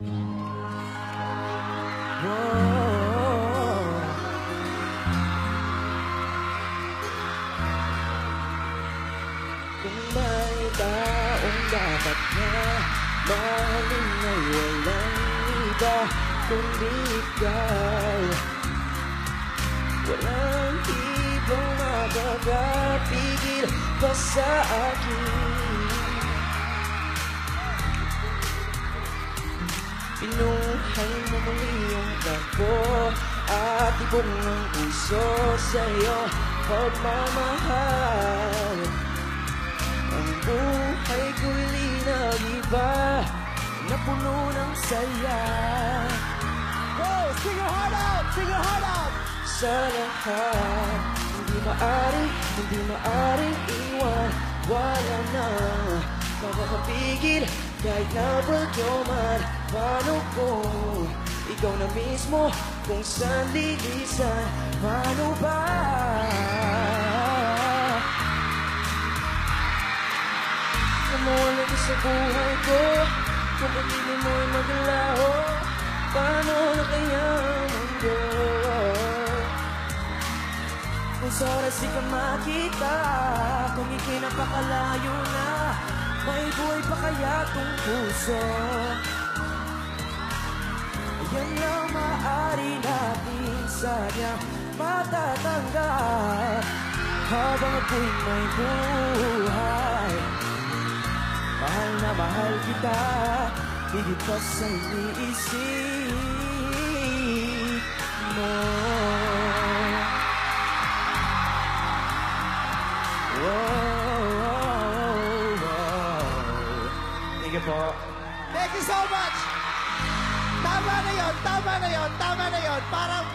Kung may taong dapat na mahalin ay walang iba kundi ikaw. Walang ibang makakapigil pa sa akin. Pinuhay mo muli ang tako at ibong ang puso sa'yo pagmamahal. Ang buhay ko'y linagiba na puno ng saya. Go! Sing your heart out! Sing your heart out! Sa lahat, hindi maaring iwan. Wala na makakapigil kahit na bagyo man. Paano kung ikaw na mismo kung saan lilisan? Paano ba? Mawala ka sa buhay ko kung pag-ibig mo'y maglaho. Paano na kaya ang mundo? Kung sa oras di ka makita, kung ika'y napakalayo na, may buhay pa kaya tong puso? Ayan lang maaari natin sadyang matatanggap habang ako'y may buhay. Mahal na mahal kita, higit pa sa iniisip mo. Thank you po. Thank you so much! Tama na yon, tama na yon, tama na yon. Parang